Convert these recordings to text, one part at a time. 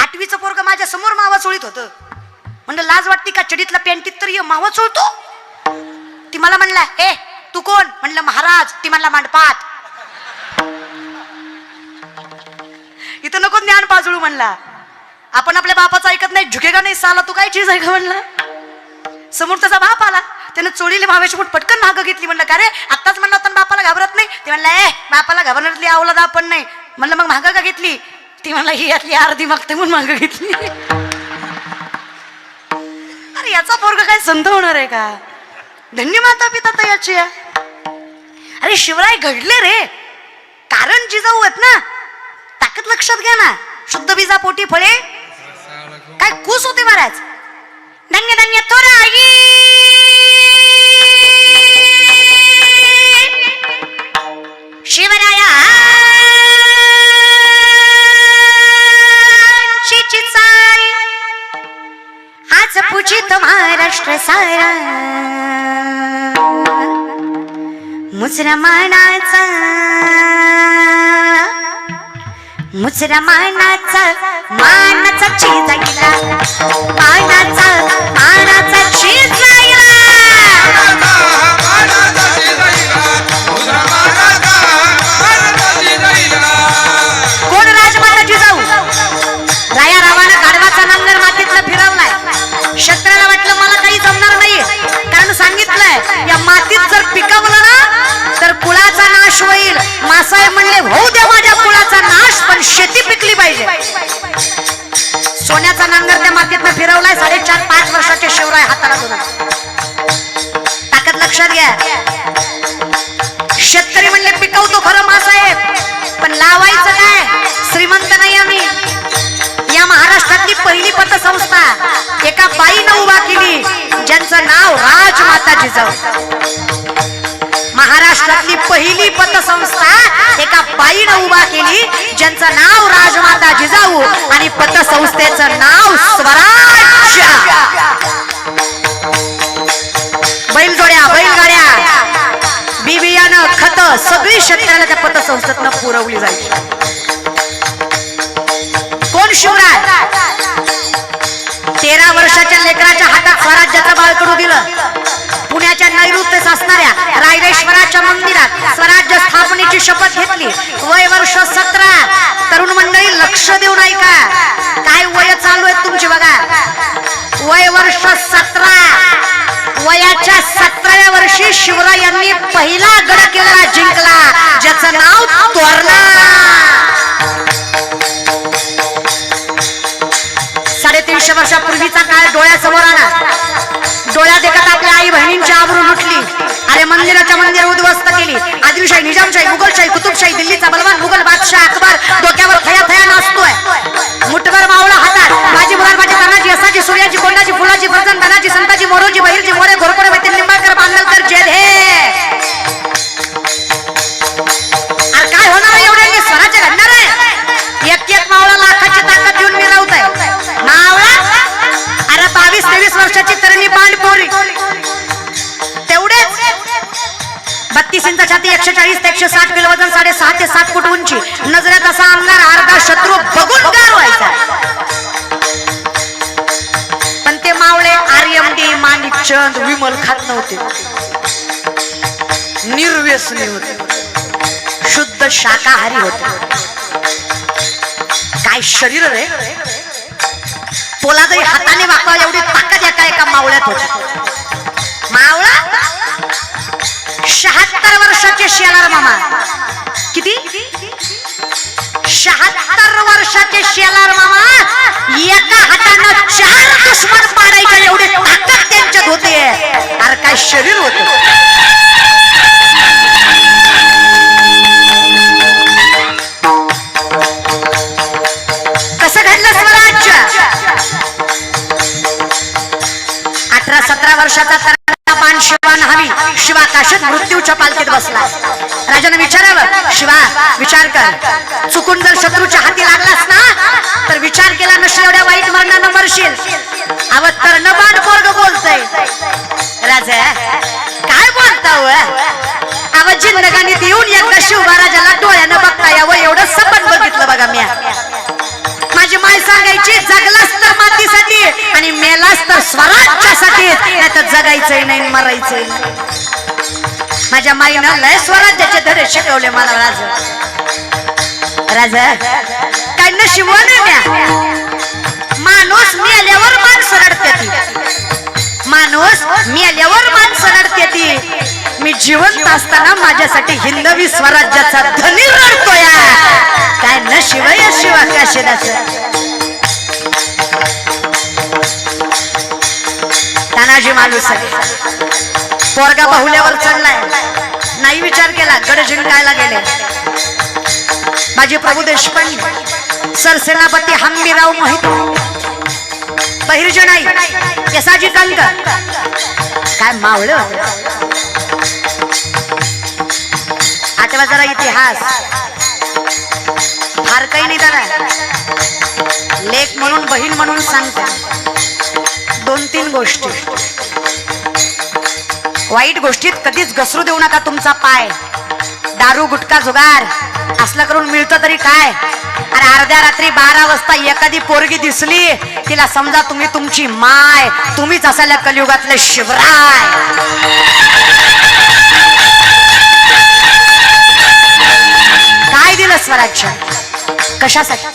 8वीचं पोरग माझ्या समोर मावा चोळीत होतं. म्हणलं लाज वाटते का, चडीतला पॅन्टीत तर ये मावा चोळतो. ती मला म्हणला ए तू कोण, म्हणलं महाराज. ती म्हणला मांडपात. इथं नको ज्ञान पाजळू म्हणला. आपण आपल्या बापाचं ऐकत नाही, झुकेगा नाही साला, तू काय चीज आहे का म्हणला. समोर त्याचा बाप आला, त्यानं चोळीले माव्याची फूट पटकन मागं घेतली. म्हणलं का रे आत्ताच म्हणलं होतं बापाला घाबरत नाही. ते म्हणला ए बापाला घाबरण्यातली अवलाद आपण नाही. म्हणलं मग मागं का घेतली. ती म्हणला ही यातली अर्धी मागते म्हणून मागं घेतली. अरे याचा पोरगा काय संत होणार आहे का. धन्य माता पिता तर याची. अरे शिवराय घडले रे, कारण जिजाऊ आहेत ना. ताकद लक्षात घ्या ना. शुद्ध बीजा पोटी फळे काय कुस होते महाराज. धन्य धन्य थोराई शिवराया चिचिचाई आज पूजित महाराष्ट्र सारा. मुसलमानाचा मुसलमानाचा मानाचा चिजायला, मानाचा मानाचा चिजायला. कोण राजमाता जिजाऊ. राया रावानं गाढवाचा नांगर मातीतला फिरवलाय. शस्त्राला वाटलं मला काही जमणार नाही, कारण सांगितलंय या मातीत जर पिकवलं ना तर कुळाचा नाश होईल. मासाहेब म्हणले होऊ दे माझ्या कुळाचा नाश, पण शेती पिकली पाहिजे. सोन्याचा नांगर त्या मातीतनं फिरवलाय. 4.5-5 वर्षाचे शिवराय हाताला धरून. ताकद लक्षात घ्या. शेतकरी म्हणले पिकवतो खरं मासाहेब, पण लावायचं काय. श्रीमंत नाही आम्ही. या महाराष्ट्रातली पहिली पतसंस्था एका बाईनं उभा केली, ज्यांचं नाव राजमाता जिजाऊ. महाराष्ट्रातली पहिली पतसंस्था एका बाईनं उभा केली, ज्यांचं नाव राजमाता जिजाऊ आणि पतसंस्थेचं नाव स्वराज्य. बैलजोड्या, बैलगाड्या, बिबियानं, खत सगळी शेतकऱ्याला त्या पतसंस्थेतनं पुरवली जायची. कोण शिवराय. 13 वर्षाच्या लेकराच्या हातात स्वराज्याचं बाळकडू दिलं. पुण्याच्या नैऋत्येस असणाऱ्या रायरेश्वराच्या मंदिरात स्वराज्य स्थापनेची शपथ घेतली. वय वर्ष 17. तरुण मंडळी लक्ष देऊन ऐका, काय वय चालू आहेत तुमची बघा. वय वर्ष 17. वयाच्या 17व्या वर्षी शिवरायांनी पहिला गड किल्ला जिंकला, ज्याचं नाव तोरणा. 350 वर्षापूर्वीचा काळ डोळ्यासमोर आला. डोळ्यात देखत आपल्या आई बहिणींची आबरू लुटली. अरे मंदिराच्या मंदिर उद्ध्वस्त केली. आदिलशाही, निजामशाही, मुघलशाही, कुतुबशाही, दिल्लीचा बलवान मुघल बादशाह अकबर डोक्यावर थया थया नाचतोय. मुठभर मावळा हातात. बाजी मुरारबाजी, तानाजी, असाजी, सूर्याजी, कोंडाजी, फुलाजी, फरजन, धनाजी, संताजी, मोरोजी, बहिरजी, मोरे, घोरपडे, वैद्य, निंबाळकर, बांदलकर, जेल हे. अरे काय होणार आहे एवढ्यांनी. स्वराज्य घडणार आहे. एक मावळा लाखाची ताकद देऊन मिळवत आहे. मावळा अरे 22-23 वर्षाची तरणी बांडपोरी. तेवढेच 32 इंच छाती, 140 ते 160 किलो वजन, 6.5 ते 7 फूट उंची. नजरेत असा अंगार, अर्धा शत्रू बघून गार व्हायचा. पण ते मावळे आर्यमडी, माणिकचंद, विमल खात नव्हते. निर्व्यसनी होते, शुद्ध शाकाहारी होते. काय शरीर रे. पोलादही हाताने वाकवा एवढी ताकद एका मावळ्यात होती. मावळा 76 वर्षाचे शेलार मामा. किती. 76 वर्षाचे शेलार मामा एका हातानं 4 दुश्मन पाडायचे एवढी ताकद त्यांच्यात होते. अरे काय शरीर होत. कसं घडलं स्वराज्य. 18-17 वर्षाचा पान शिवा न्हावी. शिवा काशीत मृत्यूच्या पालखीत बसला. राजाने विचारावं, शिवा विचार कर, चुकून जर शत्रूच्या हाती लागलास ना तर विचार केला नसेल एवढ्या वाईट मरणानं मरशील. आवत तर न बाण पोरग बोलतय. राजा काय बोलताव. आवत जिंदगानीत येऊन एकदा शिवबा राजाला डोळ्यानं बघता यावं एवढं सपन बघितलं बघा. मी माझी माय सांगायची जगायची, जगलास तर मातीसाठी आणि मेलास तर स्वराज्यासाठी, नाही तर जगायचंय नाही मरायचंय नाही. माझ्या माईनं लय स्वराज्याचे धडे शिकवले मला. राजा काय नशिबवान माणूस मेल्यावर माणसं रडते ती, माणूस मेल्यावर माणसं रडते ती. मी जिवंत असताना माझ्यासाठी हिंदवी स्वराज्याचा धनी रडतोय. काय नशीब या शिवा काशीदाचं. तानाजी मालुसरे पोरगा बाहुल्यावर चढलाय, नाही विचार केला, गड जिंकायला गेले. माझे प्रभू देशपांडे, सरसेनापती हंबीराव मोहिते, बहिर्ज नाही केसाजी कंक, काय मावळ. आठवा जरा इतिहास, फार काही नाही दादा, लेख म्हणून बहीण म्हणून सांगते. 2-3 गोष्टी. वाईट गोष्टीत कधीच घसरू देऊ नका तुमचा पाय. दारू गुटखा जुगार असलं करून मिळतं तरी काय. अरे अर्ध्या रात्री 12 वाजता एखादी पोरगी दिसली, तिला समजा तुम्ही तुमची माय, तुम्हीच असायला कलियुगातले शिवराय. काय दिलं स्वराज्य कशासाठी?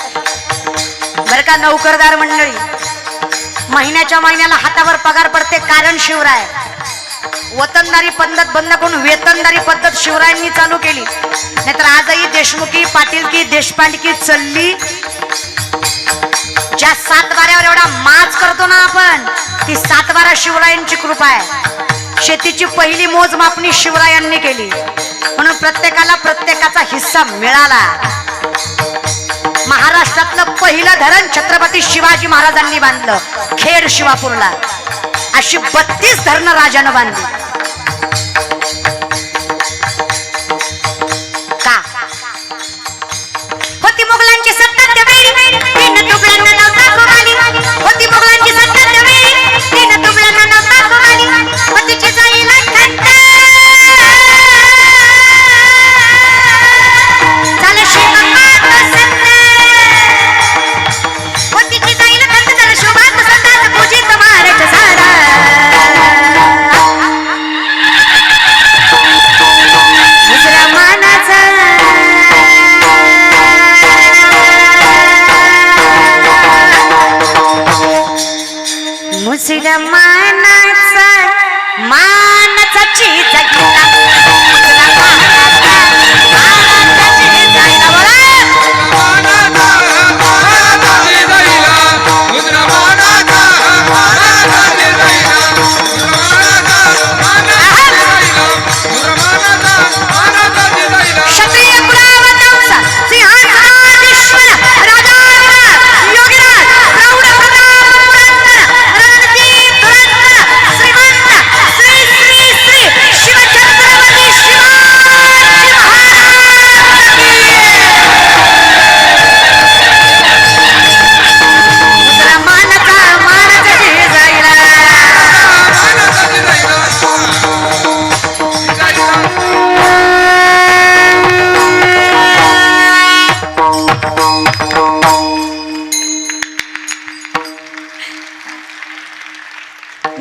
बर का नोकरदार मंडळी, महिन्याच्या महिन्याला हातावर पगार पडते कारण शिवराय. वतनदारी पद्धत बंद करून वेतनदारी पद्धत शिवरायांनी चालू केली. नाहीतर आजही देशमुखी, पाटीलकी, देशपांडकी चालली. ज्या 7 बाऱ्यावर एवढा माज करतो ना आपण, ती 7 बारा शिवरायांची कृपा आहे. शेतीची पहिली मोजमापणी शिवरायांनी केली, म्हणून प्रत्येकाला प्रत्येकाचा हिस्सा मिळाला. महाराष्ट्रातलं पहिलं धरण छत्रपती शिवाजी महाराजांनी बांधलं, खेड शिवापूरला. अशी 32 धरणं राजानं बांधली. का होती मुघलांची सत्ता त्यावेळी, तीन तुबल्यांना नव्हता कोमाली. होती मुघलांची सत्ता त्यावेळी, तीन तुबल्यांना नव्हता कोमाली. होतीची जाईला खंत झालं शिवबात संत. होतीची जाईला खंत झालं शिवबात संत. पूजित महाराज सारा मुसलमानाचा मुसलमानाचा मानाचा चीज घेतला.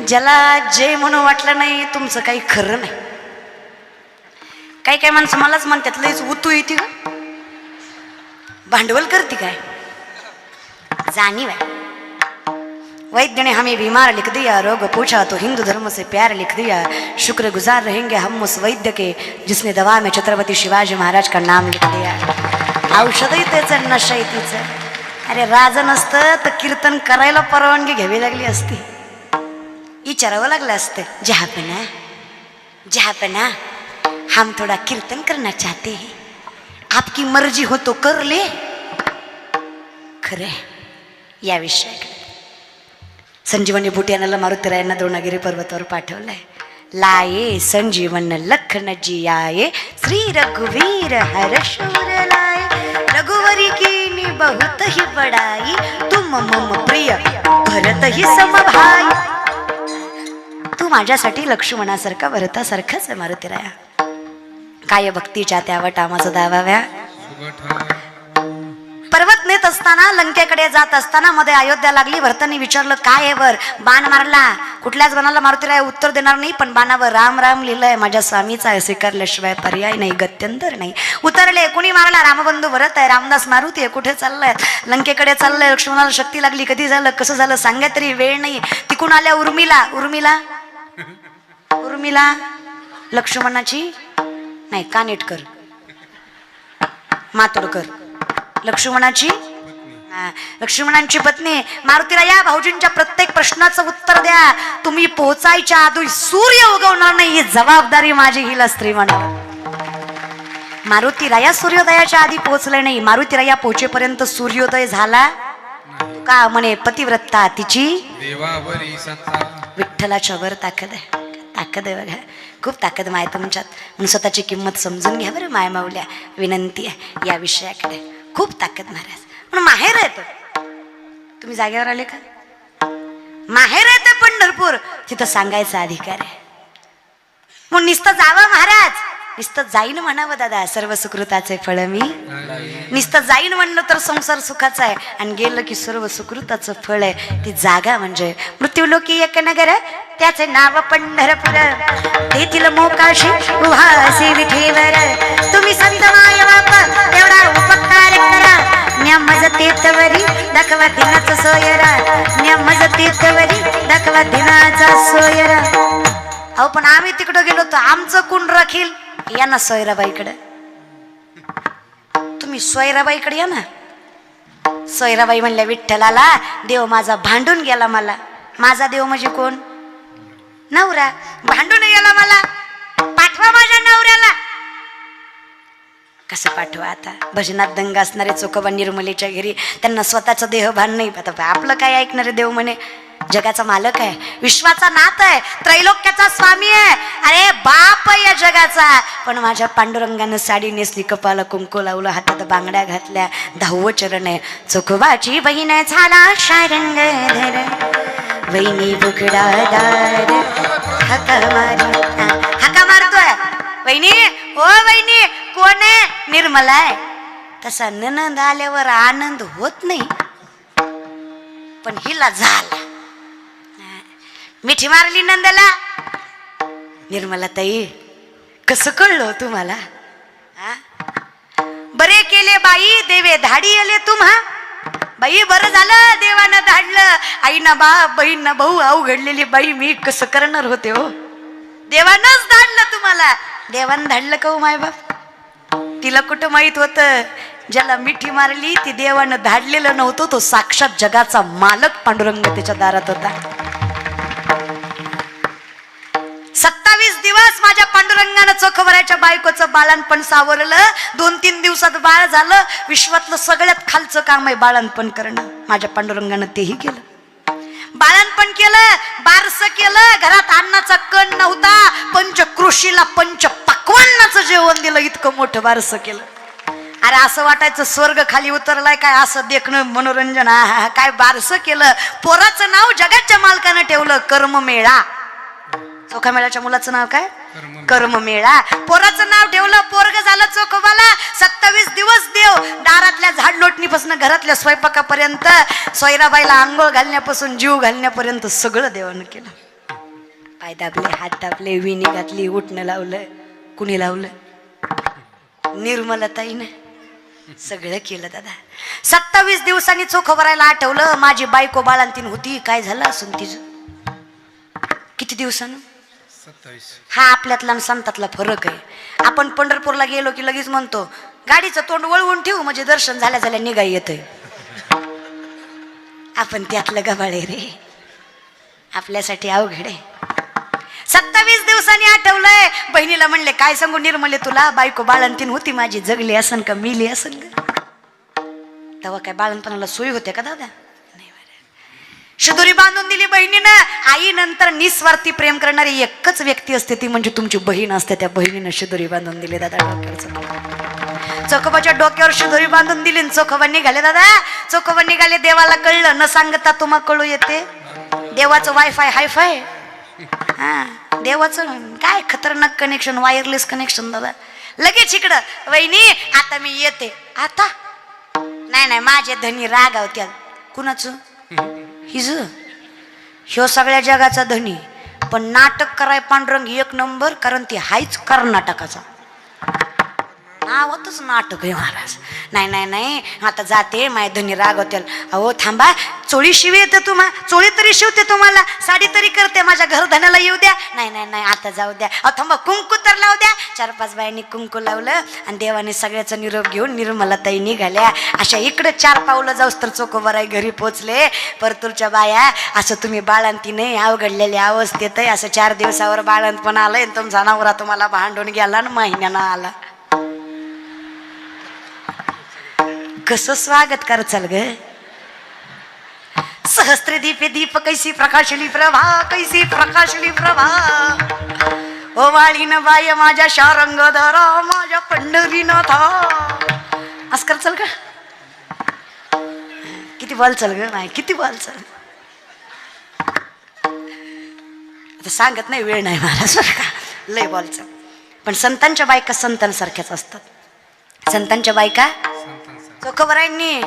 ज्याला जे म्हणून वाटलं नाही तुमचं काही खरं नाही. काही काही माणसं मलाच म्हणतात लयच उतू येते का, भांडवल करते काय. जाणीव आहे. वैद्य ने हमें बीमार लिख दिया, रोग पूछा तो हिंदू धर्म से प्यार लिख दिया. शुक्र गुजार रहेंगे हम उस वैद्य के जिसने दवा में छत्रपती शिवाजी महाराज का नाम लिख दिया. औषधही त्याचं, नशाही तिचं. अरे राज नसतं तर कीर्तन करायला परवानगी घ्यावी लागली असती, विचारावं लागलं असतं. जहापना हम थोड़ा कीर्तन करना चाहते हैं, आपकी मर्जी हो तो कर ले. खरे या विषयाकडे संजीवनी बुटियानाला मारुतीरायांना द्रोणागिरी पर्वतावर पाठवलंय. लाये संजीवन लखन जी आये, श्री रघुवीर हर्षूर लाए. रघुवरी कीनी बहुत ही बड़ाई, तुम मम प्रिय भरत ही समभाई. तू माझ्यासाठी लक्ष्मणासारखा भरतासारखाच आहे मारुतीराया. काय भक्तीच्या त्या वटामाचं दावाव्या. पर्वत नेत्र येत असताना लंकेकडे जात असताना मध्ये अयोध्या लागली. भरतांनी विचारलं काय आहे वर? बाण मारला. कुठल्याच बाणाला मारुतीराय उत्तर देणार नाही, पण बाणावर राम राम लिहिलंय. माझ्या स्वामीचा आहे, स्वीकारल्याशिवाय पर्याय नाही, गत्यंतर नाही. उतरले. कुणी मारला? रामबंधू भरत आहे. रामदास मारुती आहे. कुठे चाललाय? लंकेकडे चाललंय. लक्ष्मणाला शक्ती लागली. कधी झालं, कसं झालं सांगा तरी वेळ नाही. तिकून आल्या उर्मिला. उर्मिला उर्मिला लक्ष्मणाची नाही, कानेटकर मातोडकर लक्ष्मणाची लक्ष्मणांची पत्नी. मारुतीराया भाऊजींच्या प्रत्येक प्रश्नाचं उत्तर द्या. तुम्ही पोहोचायच्या आधी सूर्य उगवणार नाही, ही जबाबदारी माझी. हिला स्त्री म्हणावं. मारुतीराया सूर्योदयाच्या आधी पोहोचले नाही. मारुतीराया पोहोचेपर्यंत सूर्योदय झाला का? म्हणे पतिव्रता तिची देवावरी सत्ता. विठ्ठलाच्या वर ताकद आहे. ताकद आहे बघा, खूप ताकद माय तुमच्यात. म्हणून स्वतःची किंमत समजून घ्या बरं माय माऊल्या. विनंती आहे या विषयाकडे. खूप ताकद महाराज. म्हणून माहेर आहे तर तुम्ही जागेवर आले का? माहेर आहे ते पंढरपूर, तिथं सांगायचा अधिकार आहे. म्हणून नुसतं जावं महाराज, नुसतं जाईन म्हणावं दादा. सर्व सुकृताचे फळ मी. नुसतं जाईन म्हणलं तर संसार सुखाचा आहे, आणि गेलं की सर्व सुकृताचं फळ आहे. ती जागा म्हणजे मृत्यूलोकी एक नगर, त्याचे नाव पंढरपूर. तेथील मोकाशी उभासी विठेवर. तुम्ही संत माय बाप एवढा उपकार करा. न्यामज तीर्थवरी दाखवा दिनाचा सोयरा. न्यामज तीर्थवरी दाखवा दिनाचा सोयरा. अहो पण आम्ही तिकडं गेलो तर आमचं कोण राखील? या ना सोयराबाईकडे. तुम्ही सोयराबाईकडे या ना. सोयराबाई म्हणल्या विठ्ठलाला देव माझा भांडून गेला मला. माझा देव म्हणजे कोण? नवरा. भांडून गेला मला, पाठवा माझ्या नवऱ्याला. कसं पाठवा आता? भजनात दंग असणारे चोखोबा निर्मलेच्या घरी, त्यांना स्वतःचं देहभान नाही. आता आपलं काय ऐकणारे देव म्हणे जगाचा मालक आहे, विश्वाचा नाथ आहे, त्रैलोक्याचा स्वामी आहे. अरे बाप या जगाचा. पण माझ्या पांडुरंगानं साडी नेसली, कपाला कुंकू लावलं, हातात बांगड्या घातल्या, 10वं चरण आहे. चोखोबाची बहीण झाला शारंग धर. वहिनी बुगडा दार हाका मारी. हाका मारतोय. वहिनी ओ वहिनी कोण आहे? निर्मला आहे. तसा ननंद आल्यावर आनंद होत नाही, पण हिला झाला. मिठी मारली नंदला. निर्मला ताई कसं कळलं तुम्हाला? बरे केले बाई देवे धाडी आले तुम्हा. बाई बरं झालं देवानं धाडलं. आईना बा बहीण भाऊ अवघडलेली बाई मी कसं करणार होते हो. देवानंच धाडलं तुम्हाला. देवानं धाडलं का हो माय बाप? तिला कुठं माहित होतं ज्याला मिठी मारली ती देवानं धाडलेलं नव्हतं, तो साक्षात जगाचा मालक पांडुरंग त्याच्या दारात होता. 27 दिवस माझ्या पांडुरंगानं चोखोबराच्या बायकोचं बाळणपण सावरलं. 2-3 दिवसात बाळ झालं. विश्वातलं सगळ्यात खालचं काम आहे बाळणपण करणं. माझ्या पांडुरंगानं तेही केलं. बाळणपण केलं, बारस केलं. घरात अन्नाचा कण नव्हता, पंचकृषीला पंच पक्वान्नाचं जेवण दिलं. इतकं मोठं बारस केलं. अरे असं वाटायचं स्वर्ग खाली उतरलाय काय, असं देखणं मनोरंजन. काय बारस केलं. पोराचं नाव जगाच्या मालकानं ठेवलं कर्ममेळा. चोखामेळाच्या मुलाचं नाव काय? कर्ममेळा. पोराचं नाव ठेवलं. पोरग झालं चोखोबाला. 27 दिवस देव दारातल्या झाड लोटणीपासून घरातल्या स्वयंपाकापर्यंत, सोयराबाईला आंघोळ घालण्यापासून जीव घालण्यापर्यंत सगळं देवानं केलं. पाय दाबले, हात दाबले, विणी घातली, उठणं लावलं. कुणी लावलं? निर्मलताईनं सगळं केलं दादा. 27 दिवसांनी चोखोबरायला आठवलं माझी बायको बाळंतीन होती. काय झालं असून तिचं? किती दिवसानं? 27. हा आपल्यातला आणि संतातला फरक आहे. आपण पंढरपूरला गेलो की लगेच म्हणतो गाडीचं तोंड वळवून ठेवू म्हणजे दर्शन झाल्या झाल्या निघाई येतंय. आपण त्यातलं गबाळे रे. आपल्यासाठी अवघड आहे. 27 दिवसांनी आठवलंय. बहिणीला म्हणले काय सांगू निर्मले तुला, बायको बाळंतीन होती माझी, जगली असन का मिली असन का? तेव्हा काय बाळंतपणाला सोयी होते का दादा? शिदोरी बांधून दिली बहिणीनं. आई नंतर निस्वार्थी प्रेम करणारी एकच व्यक्ती असते, ती म्हणजे तुमची बहीण असते. त्या बहिणीनं शिदोरी बांधून दिली दादा डोक्यावर. चोखोबाच्या डोक्यावर शिदोरी बांधून दिली. चोखोबा निघाले दादा. चोखोबा निघाले. देवाला कळलं. न सांगता तुम्हा कळू येते. देवाचं वायफाय हायफाय. हा देवाचं काय खतरनाक कनेक्शन, वायरलेस कनेक्शन दादा. लगेच इकडं वहिनी आता मी येते. आता नाही नाही माझे धनी रागावत्याल. कुणाचं? हिज ह्यो सगळ्या जगाचा धनी, पण नाटक कराय पांडुरंग एक नंबर, कारण ती हायच कर्नाटकाचा. नावातच नाटक आहे महाराज. नाही नाही नाही आता जाते, माय धनी रागवत्याल. अहो थांबा, चोळी शिवी येते तुम्हा, चोळी तरी शिवते तुम्हाला, साडी तरी करते, माझ्या घरधण्याला येऊ द्या. नाही नाही नाही आता जाऊ द्या. अहो थांबा, कुंकू तर लावू द्या. 4-5 बायांनी कुंकू लावलं आणि देवाने सगळ्याचा निरोप घेऊन निर्मलाताई निघाल्या. अशा इकडे 4 पावलं जाऊस तर चोकोबाराई घरी पोचले. परतूरच्या बाया, असं तुम्ही बाळंतीने अवघडलेल्या अवस्थेत आहे, असं 4 दिवसावर बाळंतपण आलंय, तुमचा नवरा तुम्हाला भांडून गेला आणि महिन्यानं आला. कसं स्वागत कर चल ग. सहस्त्र दीपे दीप कैसी प्रकाशली प्रभा, कैसी प्रकाशली प्रभा. ओ वाळीन बाय माझ्या शारंग धरा, माझ्या पंढरीनाथा. असं कर चल ग. किती बोल चल ग नाही, किती बोल चल. आता सांगत नाही, वेळ नाही मला का, लय बोल चल. पण संतांच्या बायका संतांसारख्याच असतात. संतांच्या बायका चोखोबारांनी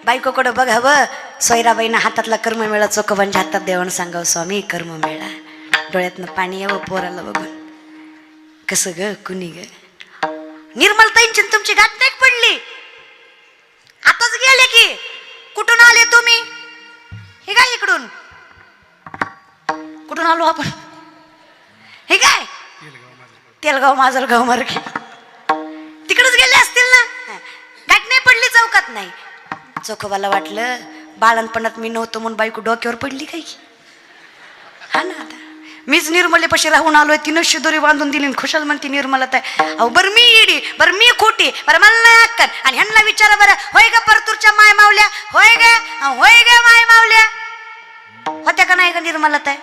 बायकोकडं बघावं. सोयराबाईनं हातातला कर्ममेळा चोखोबांच्या हातात देवानं सांगावं, स्वामी कर्ममेळा. डोळ्यातनं पाणी यावं पोराला बघून. कसं ग कुणी ग. निर्मलताईंची तुमची गाठ नाही पडली, आताच गेले की. कुठून आले तुम्ही? हे काय इकडून कुठून आलो आपण? हे काय तेलगाव माजलगाव मार्गे तिकडेच गेले असतील ना. गाठ नाही पडली चौकात. नाही, चोखोबाला वाटलं बाळणपणात मी नव्हतो म्हणून बायको डोक्यावर पडली काय. हा ना, आता मीच निर्मलेपाशी राहून आलोय, तिनं शिदोरी बांधून दिली, खुशाल म्हणते निर्मलाताई. अहो बरं मी इडी, बरं मी खोटी, बरं मला नाही अक्कल. आणि ह्यांना विचारा बरं, होय ग परतूरच्या माय मावल्या, होय ग माय मावल्या होत्या का नाही ग निर्मलाताई?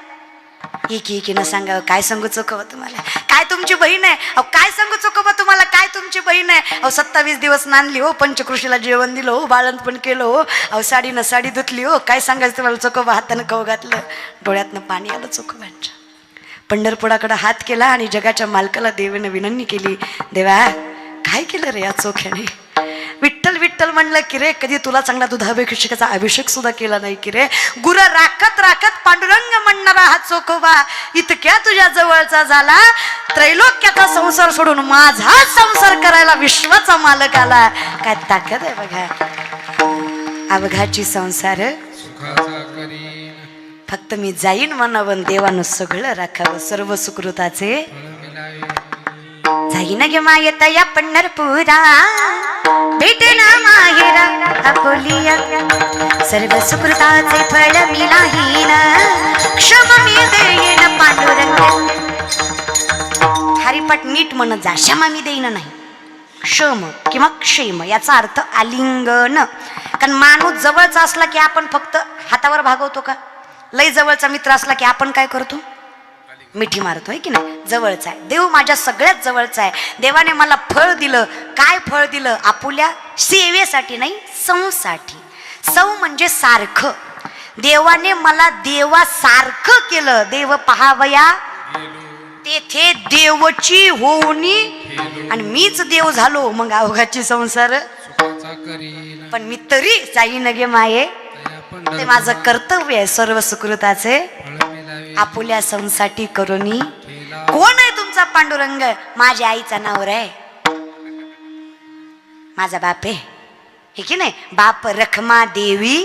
एकीनं सांगावं. काय सांगू चोखोबा तुम्हाला, काय तुमची बहीण आहे. अहो काय सांगू चोखोबा तुम्हाला, काय तुमची बहीण आहे. अहो 27 दिवस नांदली हो, पंचकृषीला जेवण दिलं हो, बाळंतपण केलं हो. अहो साडीनं साडी धुतली हो. काय सांगायचं तुम्हाला चोखोबा. हातानं कव घातलं, डोळ्यातनं पाणी आलं चोखोबांच्या. पंढरपुराकडे हात केला आणि जगाच्या मालकाला देवानं विनंती केली, देवा काय केलं रे या चोख्याने. विठ्ठल विठ्ठल म्हणलं की रे, कधी तुला चांगला दुधाभिषेकाचा अभिषेक सुद्धा केला नाही की रे. गुर राखत राखत पांडुरंग म्हणणारा हा चोखोबा इतक्या तुझ्या जवळचा झाला, त्रैलोक्याचा संसार सोडून माझा संसार करायला विश्वाचा मालक आला. काय ताकद आहे बघा. अवघाची संसार सुखाचा करीन, फक्त मी जाईन म्हणावं, देवानं सगळं राखावं, सर्व सुकृताचे फळ मिळावे. जाईन गे मायता या पंढरपुरा, भेटेना माहेरा अकोलिया. सर्व सुकृताचे फळ मिळाहीन, क्षम मी देईन पांडुरंग. हरिपाठ नीट म्हणत जा, क्षमा मी देईन नाही, क्षम किंवा क्षेम याचा अर्थ आलिंगन. कारण माणूस जवळचा असला की आपण फक्त हातावर भागवतो का. लय जवळचा मित्र असला की आपण काय करतो, मिठी मारतो आहे की नाही. जवळचा आहे देव, माझ्या सगळ्यात जवळचा आहे. देवाने मला फळ दिलं. काय फळ दिलं? आपुल्या सेवेसाठी नाही, सौसाठी. सौ म्हणजे सारखं. देवाने मला देवासारखं केलं. देव पहावया तेथे देवची होऊनी, आणि मीच देव झालो. मग अवघाची संसार सुखाचा करीन, पण मी तरी जाईन गे माये, ते माझं कर्तव्य आहे. सर्व सुकृताचे फळ मिळावे. आपुल्या संसाठी करुणी. कोण आहे तुमचा पांडुरंग? माझ्या आईचा नवरा आहे, माझा बाप आहे, हे की नाही. बाप रखमा देवी,